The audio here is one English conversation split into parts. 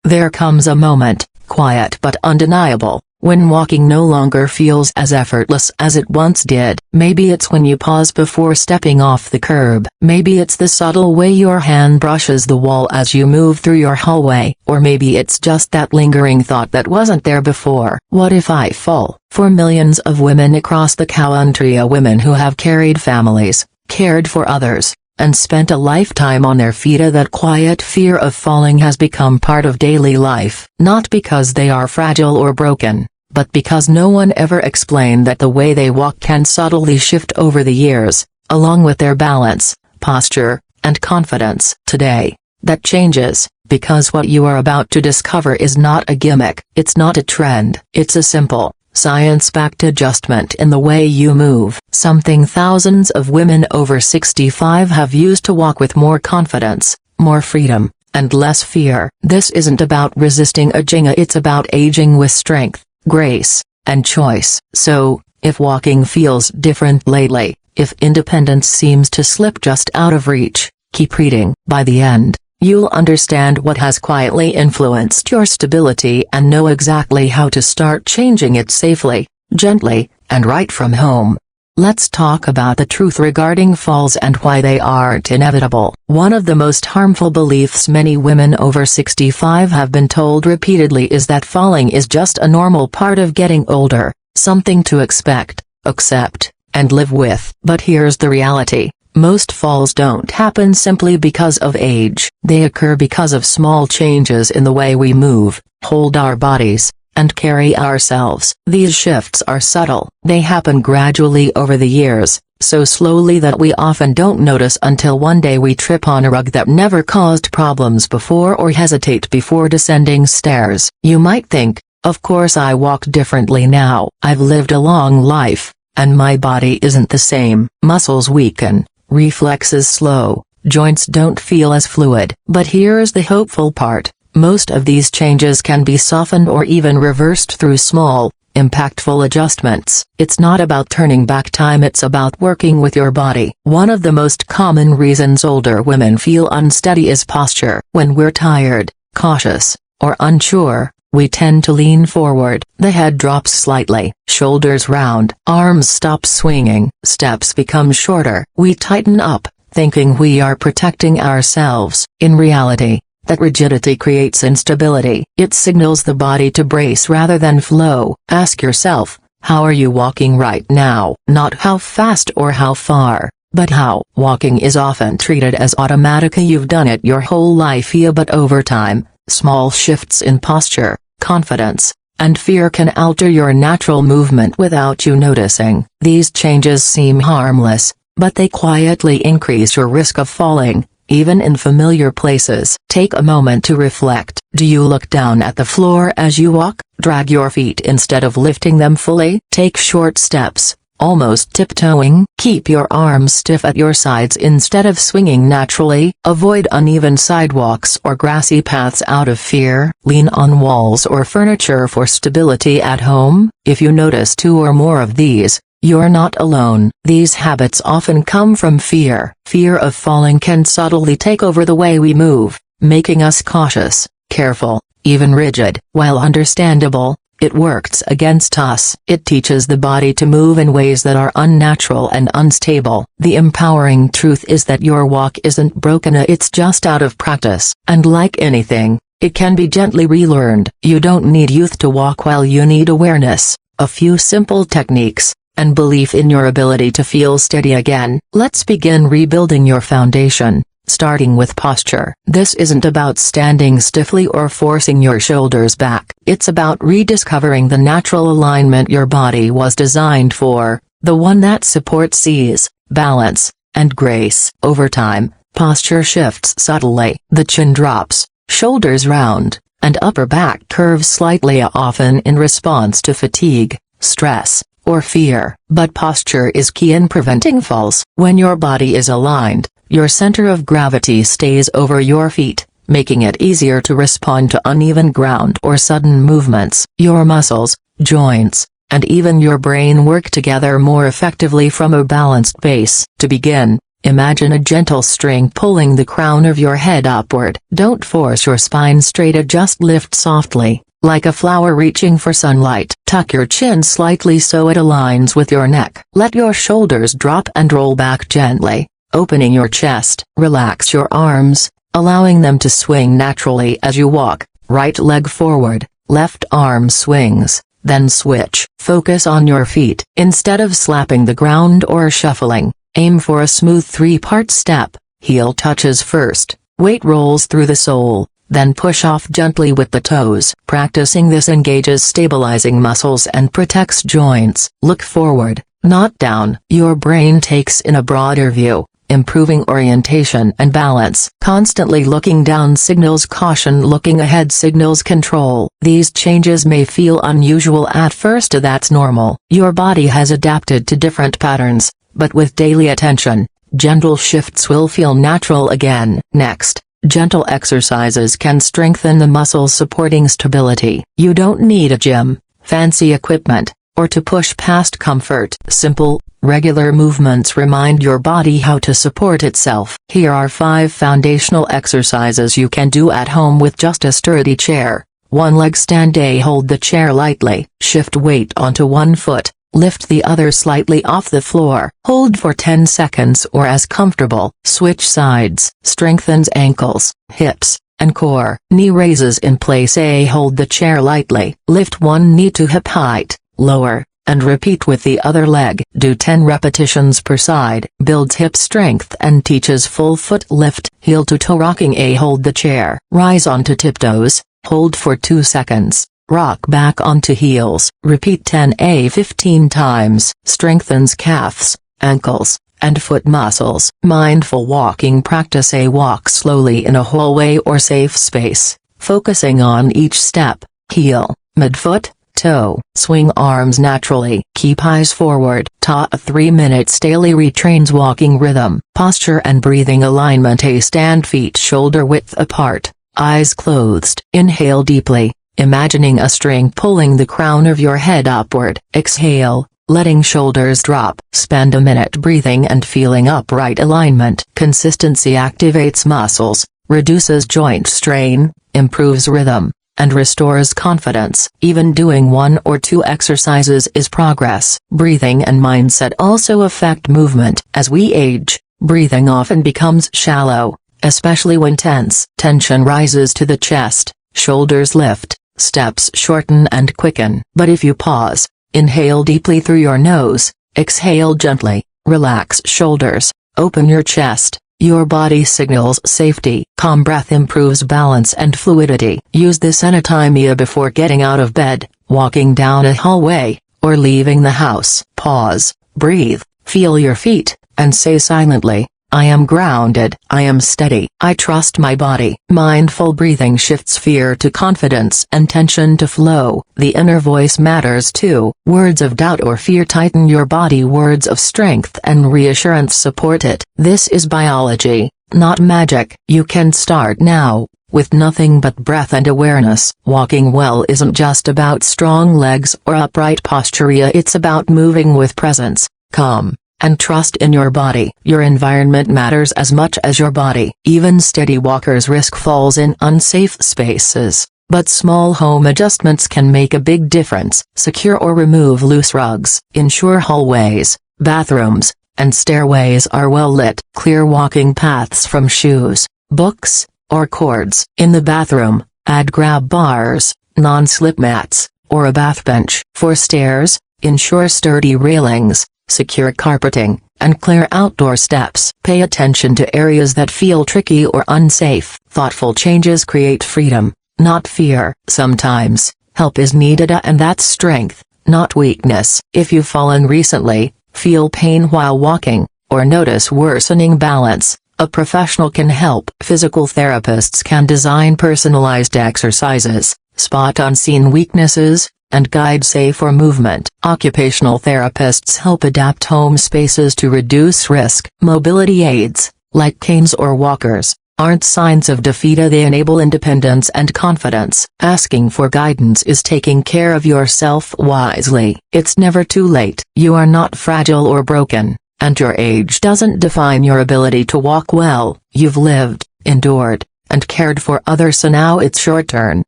There comes a moment, quiet but undeniable, when walking no longer feels as effortless as it once did. Maybe it's when you pause before stepping off the curb. Maybe it's the subtle way your hand brushes the wall as you move through your hallway. Or maybe it's just that lingering thought that wasn't there before. What if I fall? For millions of women across the country, women who have carried families, cared for others, and spent a lifetime on their feet, that quiet fear of falling has become part of daily life. Not because they are fragile or broken, but because no one ever explained that the way they walk can subtly shift over the years, along with their balance, posture, and confidence. Today, that changes, because what you are about to discover is not a gimmick. It's not a trend. It's a simple, science-backed adjustment in the way you move. Something thousands of women over 65 have used to walk with more confidence, more freedom, and less fear. This isn't about resisting aging, it's about aging with strength, grace, and choice. So, if walking feels different lately, if independence seems to slip just out of reach, keep reading. By the end, you'll understand what has quietly influenced your stability and know exactly how to start changing it safely, gently, and right from home. Let's talk about the truth regarding falls and why they aren't inevitable. One of the most harmful beliefs many women over 65 have been told repeatedly is that falling is just a normal part of getting older, something to expect, accept, and live with. But here's the reality. Most falls don't happen simply because of age. They occur because of small changes in the way we move, hold our bodies, and carry ourselves. These shifts are subtle. They happen gradually over the years, so slowly that we often don't notice until one day we trip on a rug that never caused problems before or hesitate before descending stairs. You might think, of course I walk differently now. I've lived a long life, and my body isn't the same. Muscles weaken, reflexes slow, joints don't feel as fluid. But here's the hopeful part. Most of these changes can be softened or even reversed through small, impactful adjustments. It's not about turning back time, it's about working with your body. One of the most common reasons older women feel unsteady is posture. When we're tired, cautious, or unsure, we tend to lean forward. The head drops slightly, shoulders round, arms stop swinging, steps become shorter. We tighten up, thinking we are protecting ourselves. In reality, that rigidity creates instability. It signals the body to brace rather than flow. Ask yourself, how are you walking right now? Not how fast or how far, but how. Walking is often treated as automatic. You've done it your whole life. Yeah, but over time, small shifts in posture, confidence, and fear can alter your natural movement without you noticing. These changes seem harmless, but they quietly increase your risk of falling, even in familiar places. Take a moment to reflect. Do you look down at the floor as you walk? Drag your feet instead of lifting them fully? Take short steps, almost tiptoeing? Keep your arms stiff at your sides instead of swinging naturally? Avoid uneven sidewalks or grassy paths out of fear? Lean on walls or furniture for stability at home? If you notice two or more of these, you're not alone. These habits often come from fear. Fear of falling can subtly take over the way we move, making us cautious, careful, even rigid. While understandable, it works against us. It teaches the body to move in ways that are unnatural and unstable. The empowering truth is that your walk isn't broken, it's just out of practice. And like anything, it can be gently relearned. You don't need youth to walk well, you need awareness, a few simple techniques, and belief in your ability to feel steady again. Let's begin rebuilding your foundation, starting with posture. This isn't about standing stiffly or forcing your shoulders back. It's about rediscovering the natural alignment your body was designed for, the one that supports ease, balance, and grace. Over time, posture shifts subtly. The chin drops, shoulders round, and upper back curves slightly, often in response to fatigue, stress, or fear. But posture is key in preventing falls. When your body is aligned, your center of gravity stays over your feet, making it easier to respond to uneven ground or sudden movements. Your muscles, joints, and even your brain work together more effectively from a balanced base. To begin, Imagine a gentle string pulling the crown of your head upward. Don't force your spine straight, just lift softly, like a flower reaching for sunlight. Tuck your chin slightly so it aligns with your neck. Let your shoulders drop and roll back gently, opening your chest. Relax your arms, allowing them to swing naturally as you walk. Right leg forward, left arm swings, then switch. Focus on your feet. Instead of slapping the ground or shuffling, aim for a smooth three-part step. Heel touches first, weight rolls through the sole, then push off gently with the toes. Practicing this engages stabilizing muscles and protects joints. Look forward, not down. Your brain takes in a broader view, improving orientation and balance. Constantly looking down signals caution, looking ahead signals control. These changes may feel unusual at first. That's normal. Your body has adapted to different patterns, but with daily attention, gentle shifts will feel natural again. Next, gentle exercises can strengthen the muscles supporting stability. You don't need a gym, fancy equipment, or to push past comfort. Simple, regular movements remind your body how to support itself. Here are 5 foundational exercises you can do at home with just a sturdy chair. 1 leg stand. A. Hold the chair lightly. Shift weight onto one foot. Lift the other slightly off the floor. Hold for 10 seconds or as comfortable. Switch sides. Strengthens ankles, hips, and core. Knee raises in place. A. Hold the chair lightly. Lift one knee to hip height, lower, and repeat with the other leg. Do 10 repetitions per side. Builds hip strength and teaches full foot lift. Heel to toe rocking. A. Hold the chair. Rise onto tiptoes. Hold for 2 seconds. Rock back onto heels. Repeat 10 15 times. Strengthens calves, ankles, and foot muscles. Mindful walking practice. A. Walk slowly in a hallway or safe space, focusing on each step, heel, midfoot, toe. Swing arms naturally. Keep eyes forward. Ta. 3 minutes daily retrains walking rhythm, posture and breathing alignment. A. Stand feet shoulder width apart, eyes closed. Inhale deeply, imagining a string pulling the crown of your head upward. Exhale, letting shoulders drop. Spend a minute breathing and feeling upright alignment. Consistency activates muscles, reduces joint strain, improves rhythm, and restores confidence. Even doing 1 or 2 exercises is progress. Breathing and mindset also affect movement. As we age, breathing often becomes shallow, especially when tension rises to the chest, shoulders lift, steps shorten and quicken. But if you pause, inhale deeply through your nose, exhale gently, relax shoulders, open your chest, your body signals safety. Calm breath improves balance and fluidity. Use this anytime before getting out of bed, walking down a hallway, or leaving the house. Pause, breathe, feel your feet, and say silently, I am grounded. I am steady. I trust my body. Mindful breathing shifts fear to confidence and tension to flow. The inner voice matters too. Words of doubt or fear tighten your body. Words of strength and reassurance support it. This is biology, not magic. You can start now, with nothing but breath and awareness. Walking well isn't just about strong legs or upright posture. It's about moving with presence, calm, and trust in your body. Your environment matters as much as your body. Even steady walkers risk falls in unsafe spaces, but small home adjustments can make a big difference. Secure or remove loose rugs. Ensure hallways, bathrooms, and stairways are well lit. Clear walking paths from shoes, books, or cords. In the bathroom, add grab bars, non-slip mats, or a bath bench. For stairs, ensure sturdy railings, secure carpeting, and clear outdoor steps. Pay attention to areas that feel tricky or unsafe. Thoughtful changes create freedom, not fear. Sometimes, help is needed and that's strength, not weakness. If you've fallen recently, feel pain while walking, or notice worsening balance, a professional can help. Physical therapists can design personalized exercises, spot unseen weaknesses, and guide safer movement. Occupational therapists help adapt home spaces to reduce risk. Mobility aids, like canes or walkers, aren't signs of defeat. They enable independence and confidence. Asking for guidance is taking care of yourself wisely. It's never too late. You are not fragile or broken. And your age doesn't define your ability to walk well. You've lived, endured, and cared for others, so now it's your turn.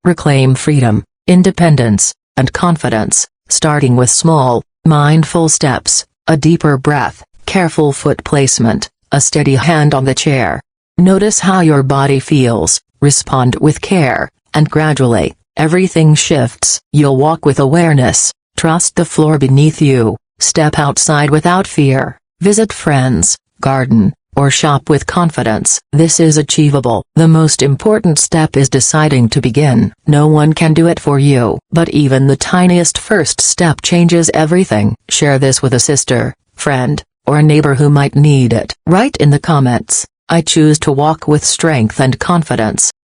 Reclaim freedom, independence, and confidence, starting with small, mindful steps, a deeper breath, careful foot placement, a steady hand on the chair. Notice how your body feels, respond with care, and gradually, everything shifts. You'll walk with awareness, trust the floor beneath you, step outside without fear, visit friends, garden, or shop with confidence. This is achievable. The most important step is deciding to begin. No one can do it for you, but even the tiniest first step changes everything. Share this with a sister, friend, or a neighbor who might need it. Write in the comments, "I choose to walk with strength and confidence."